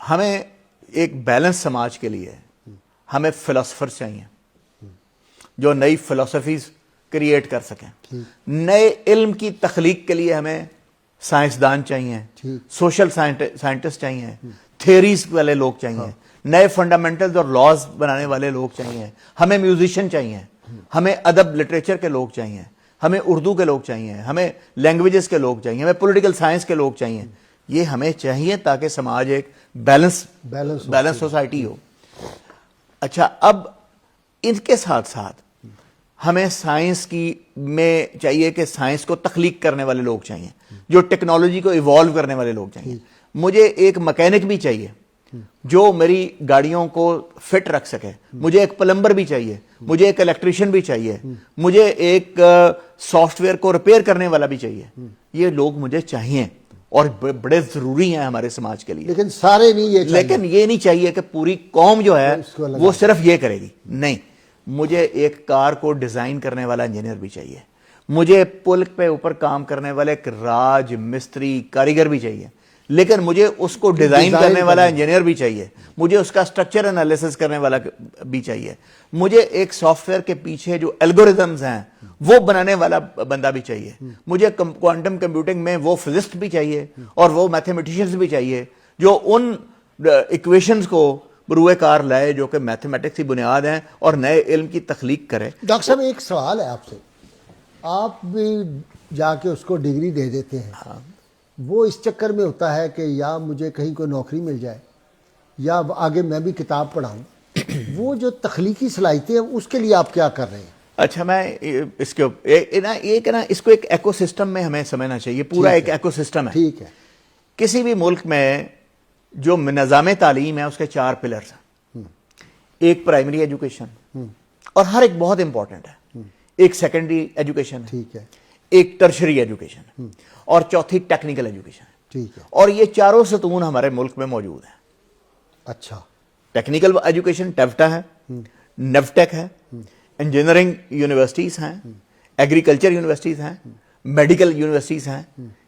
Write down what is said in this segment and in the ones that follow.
ہمیں ایک بیلنس سماج کے لیے ہمیں فلاسفرز چاہیے جو نئی فلسفیز کریٹ کر سکیں. نئے علم کی تخلیق کے لیے ہمیں سائنسدان چاہیے, سوشل سائنٹسٹ چاہیے, تھیوریز والے لوگ چاہیے, نئے فنڈامنٹلز اور لاز بنانے والے لوگ چاہیے, ہمیں میوزیشین چاہیے, ہمیں ادب لٹریچر کے لوگ چاہیے, ہمیں اردو کے لوگ چاہیے, ہمیں لینگویجز کے لوگ چاہیے, ہمیں پولیٹیکل سائنس کے لوگ چاہیے. یہ ہمیں چاہیے تاکہ سماج ایک بیلنس سوسائٹی ہو. اچھا, اب ان کے ساتھ ساتھ ہمیں سائنس کی میں چاہیے کہ سائنس کو تخلیق کرنے والے لوگ چاہیے, جو ٹیکنالوجی کو ایوالو کرنے والے لوگ چاہیے. مجھے ایک مکینک بھی چاہیے جو میری گاڑیوں کو فٹ رکھ سکے, مجھے ایک پلمبر بھی چاہیے, مجھے ایک الیکٹریشین بھی چاہیے, مجھے ایک سافٹ ویئر کو ریپیئر کرنے والا بھی چاہیے. یہ لوگ مجھے چاہیے اور بڑے ضروری ہیں ہمارے سماج کے لیے. لیکن سارے نہیں یہ چاہیے. لیکن یہ نہیں چاہیے کہ پوری قوم جو ہے وہ صرف یہ کرے گی. نہیں, مجھے ایک کار کو ڈیزائن کرنے والا انجینئر بھی چاہیے, مجھے پل پہ اوپر کام کرنے والے ایک راج مستری کاریگر بھی چاہیے, لیکن مجھے اس کو ڈیزائن کرنے والا انجینئر بھی چاہیے, مجھے اس کا اسٹرکچر انالیسس کرنے والا بھی چاہیے, مجھے ایک سافٹ ویئر کے پیچھے جو الگوریزمز ہیں وہ بنانے والا بندہ بھی چاہیے, مجھے کوانٹم کمپیوٹنگ میں وہ فزسٹ بھی چاہیے اور وہ میتھمیٹیشینز بھی چاہیے جو ان ایکویشنز کو بروئے کار لائے جو کہ میتھمیٹکس کی بنیاد ہیں اور نئے علم کی تخلیق کرے. ڈاکٹر صاحب ایک سوال ہے آپ سے, آپ بھی جا کے اس کو ڈگری دے دیتے ہیں, وہ اس چکر میں ہوتا ہے کہ یا مجھے کہیں کوئی نوکری مل جائے یا آگے میں بھی کتاب پڑھاؤں, وہ جو تخلیقی صلاحیتیں ہیں اس کے لیے آپ کیا کر رہے ہیں؟ اچھا, میں اس کے اس کو ایک ایکو سسٹم میں ہمیں سمجھنا چاہیے. پورا ایک ایکو سسٹم ہے. ٹھیک ہے. کسی بھی ملک میں جو نظام تعلیم ہے اس کے 4 پلرز ہیں. ایک پرائمری ایجوکیشن اور ہر ایک بہت امپورٹنٹ ہے, ایک سیکنڈری ایجوکیشن, ٹھیک ہے, ایک ٹرشری ایجوکیشن, اور چوتھی ٹیکنیکل ایجوکیشن. ٹھیک ہے. اور یہ چاروں ستون ہمارے ملک میں موجود ہیں. اچھا, ٹیکنیکل ایجوکیشن ٹیفٹا ہے, نیفٹیک ہے, انجینئرنگ یونیورسٹیز ہیں, ایگریکلچر یونیورسٹیز ہیں, میڈیکل یونیورسٹیز ہیں,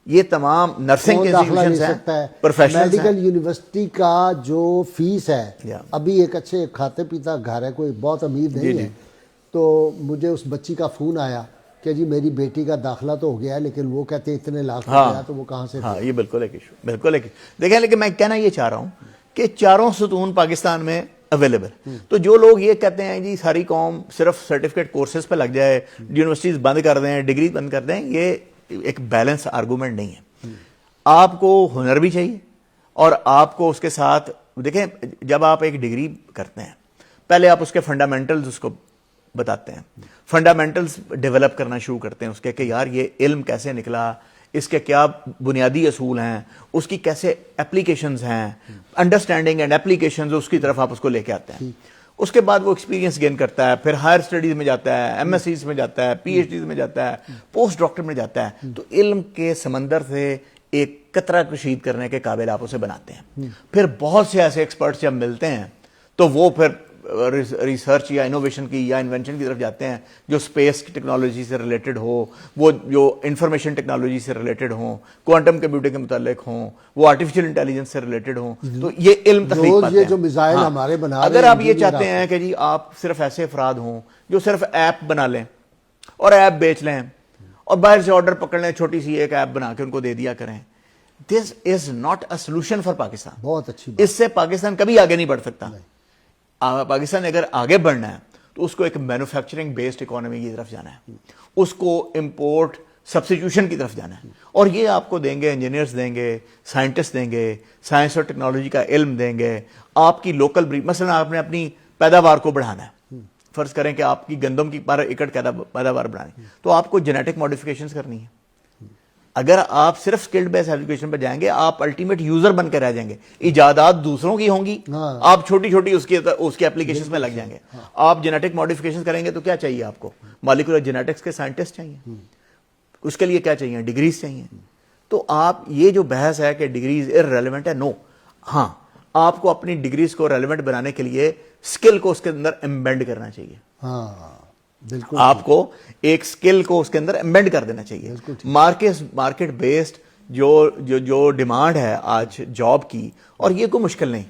یہ تمام نرسنگ انسٹیٹیوشنز ہیں, پروفیشنلز ہیں. میڈیکل یونیورسٹی کا جو فیس ہے, ابھی ایک اچھے کھاتے پیتا گھر ہے, کوئی بہت امیر نہیں ہے, تو مجھے اس بچی کا فون آیا کہ جی میری بیٹی کا داخلہ تو ہو گیا ہے لیکن وہ کہتے ہیں اتنے لاکھ روپیہ, تو وہ کہاں سے؟ ہاں, یہ بالکل ایک ایشو, بالکل ایک. دیکھیں, لیکن میں کہنا یہ چاہ رہا ہوں کہ چاروں ستون پاکستان میں اویلیبل. تو جو لوگ یہ کہتے ہیں جی ساری قوم صرف سرٹیفکیٹ کورسز پہ لگ جائے, یونیورسٹیز بند کر دیں, ڈگری بند کر دیں, یہ ایک بیلنس آرگومنٹ نہیں ہے. آپ کو ہنر بھی چاہیے اور آپ کو اس کے ساتھ, دیکھیں جب آپ ایک ڈگری کرتے ہیں پہلے آپ اس کے فنڈامنٹلز اس کو بتاتے ہیں, فنڈامنٹلز ڈیولپ کرنا شروع کرتے ہیں اس کے کہ یار یہ علم کیسے نکلا, اس کے کیا بنیادی اصول ہیں, اس کی کیسے اپلیکیشنز ہیں, انڈرسٹینڈنگ اینڈ اپلیکیشنز, اس کی طرف آپ اس کو لے کے آتے ہیں. اس کے بعد وہ ایکسپیرینس گین کرتا ہے, پھر ہائر اسٹڈیز میں جاتا ہے, ایم ایس سیز میں جاتا ہے, پی ایچ ڈیز میں جاتا ہے, پوسٹ ڈاکٹر میں جاتا ہے. تو علم کے سمندر سے ایک قطرہ کشید کرنے کے قابل آپ اسے بناتے ہیں. پھر بہت سے ایسے ایکسپرٹس جب ملتے ہیں تو وہ پھر ریسرچ یا انوویشن کی یا انوینشن کی طرف جاتے ہیں جو اسپیس ٹیکنالوجی سے ریلیٹڈ ہو, وہ جو انفارمیشن ٹیکنالوجی سے ریلیٹڈ ہوں, کوانٹم کمپیوٹنگ کے متعلق ہوں, وہ آرٹیفیشیل انٹیلیجنس سے ریلیٹڈ ہوں. تو یہ علم تخلیق پاتے ہیں. جو میزائل ہمارے بنا رہے ہیں, اگر آپ یہ چاہتے ہیں کہ جی آپ صرف ایسے افراد ہوں جو صرف ایپ بنا لیں اور ایپ بیچ لیں اور باہر سے آرڈر پکڑ لیں, چھوٹی سی ایک ایپ بنا کے ان کو دے دیا کریں, this is not a solution for Pakistan. بہت اچھی. اس سے پاکستان کبھی آگے نہیں بڑھ سکتا. پاکستان اگر آگے بڑھنا ہے تو اس کو ایک مینوفیکچرنگ بیسڈ اکانومی کی طرف جانا ہے, اس کو امپورٹ سبسٹیٹیوشن کی طرف جانا ہے. اور یہ آپ کو دیں گے, انجینئرز دیں گے, سائنٹسٹ دیں گے, سائنس اور ٹیکنالوجی کا علم دیں گے. آپ کی لوکل بریڈ, مثلا آپ نے اپنی پیداوار کو بڑھانا ہے, فرض کریں کہ آپ کی گندم کی پر ایکڑ پیداوار بڑھانی, تو آپ کو جینیٹک ماڈیفیکیشنز کرنی ہے. اگر آپ صرف سکلڈ بیس ایجوکیشن پہ جائیں گے آپ الٹیمیٹ یوزر بن کے رہ جائیں گے. ایجادات دوسروں کی ہوں گی, آپ چھوٹی چھوٹی اس کی اپلیکیشنز میں لگ جائیں گے. آپ جینیٹک ماڈیفیکیشن کریں گے تو کیا چاہیے آپ کو؟ مالیکولر جینیٹکس کے سائنٹسٹ چاہیے, اس کے لیے کیا چاہیے؟ ڈگریز چاہیے. تو آپ یہ جو بحث ہے کہ ڈگریز ارریلیونٹ ہے, نو. ہاں, آپ کو اپنی ڈگریز کو ریلیونٹ بنانے کے لیے اسکل کو اس کے اندر ایمبینڈ کرنا چاہیے. آپ کو ایک اسکل کو اس کے اندر ایمبینڈ کر دینا چاہیے. مارکیٹ بیسڈ جو ڈیمانڈ ہے آج جاب کی، اور یہ کوئی مشکل نہیں.